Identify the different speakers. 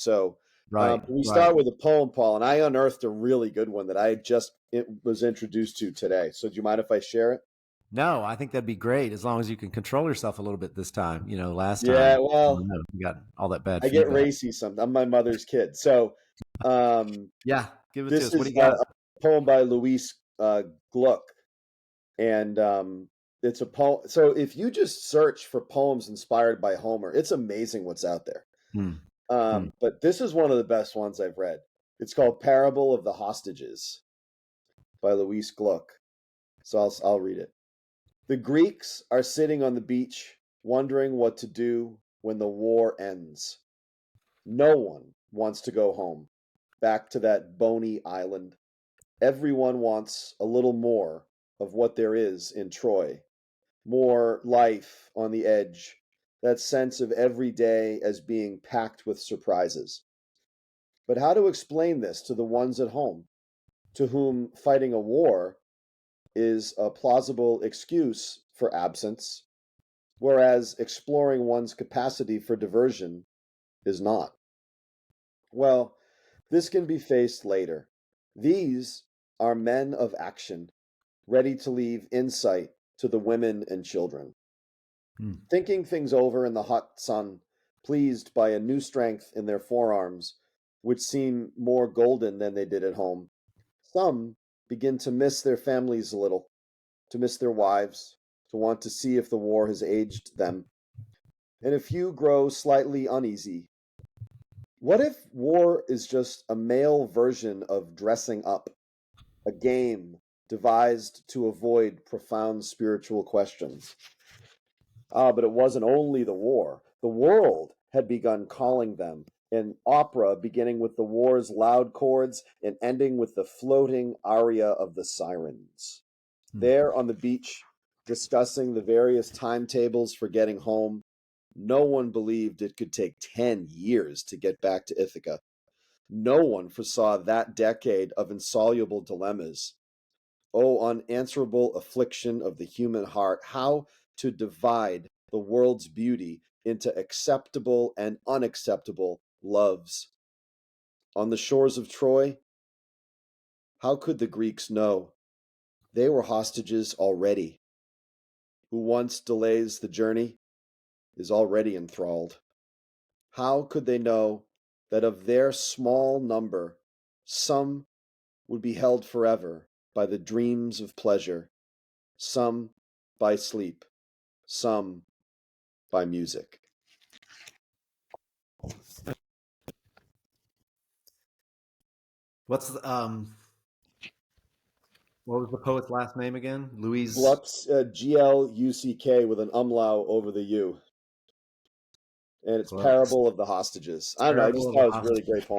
Speaker 1: So
Speaker 2: Right,
Speaker 1: we
Speaker 2: right.
Speaker 1: start with a poem, Paul, and I unearthed a really good one that I just was introduced to today. So do you mind if I share it?
Speaker 2: No, I think that'd be great as long as you can control yourself a little bit this time. Last
Speaker 1: Yeah,
Speaker 2: time,
Speaker 1: well,
Speaker 2: you got all that bad
Speaker 1: I get
Speaker 2: feedback.
Speaker 1: racy sometimes. I'm my mother's kid. So
Speaker 2: Yeah, give it to
Speaker 1: this
Speaker 2: us. What do
Speaker 1: is
Speaker 2: you got?
Speaker 1: a poem by Louise Gluck. And it's a poem. So if you just search for poems inspired by Homer, it's amazing what's out there.
Speaker 2: Hmm. Hmm.
Speaker 1: But this is one of the best ones I've read. It's called Parable of the Hostages by Louise Gluck. So I'll read it. The Greeks are sitting on the beach, wondering what to do when the war ends. No one wants to go home, back to that bony island. Everyone wants a little more of what there is in Troy, more life on the edge, that sense of every day as being packed with surprises. But how to explain this to the ones at home, to whom fighting a war is a plausible excuse for absence, whereas exploring one's capacity for diversion is not? Well, this can be faced later. These are men of action, ready to leave insight to the women and children.
Speaker 2: Hmm.
Speaker 1: Thinking things over in the hot sun, pleased by a new strength in their forearms, which seem more golden than they did at home. Some begin to miss their families a little, to miss their wives, to want to see if the war has aged them. And a few grow slightly uneasy. What if war is just a male version of dressing up, a game devised to avoid profound spiritual questions? Ah, but it wasn't only the war. The world had begun calling them, an opera beginning with the war's loud chords and ending with the floating aria of the sirens.
Speaker 2: Hmm.
Speaker 1: There on the beach, discussing the various timetables for getting home, no one believed it could take 10 years to get back to Ithaca. No one foresaw that decade of insoluble dilemmas. O unanswerable affliction of the human heart, how to divide the world's beauty into acceptable and unacceptable loves. On the shores of Troy, how could the Greeks know? They were hostages already. Who once delays the journey is already enthralled. How could they know that of their small number, some would be held forever by the dreams of pleasure, some by sleep, some by music?
Speaker 2: What's the, what was the poet's last name again? Louise.
Speaker 1: Gluck's Gluck with an umlaut over the U. And it's
Speaker 2: Gluck.
Speaker 1: Parable of the Hostages. I don't know. I just
Speaker 2: Parable of
Speaker 1: thought
Speaker 2: the
Speaker 1: it was a really
Speaker 2: Hostage.
Speaker 1: great poem.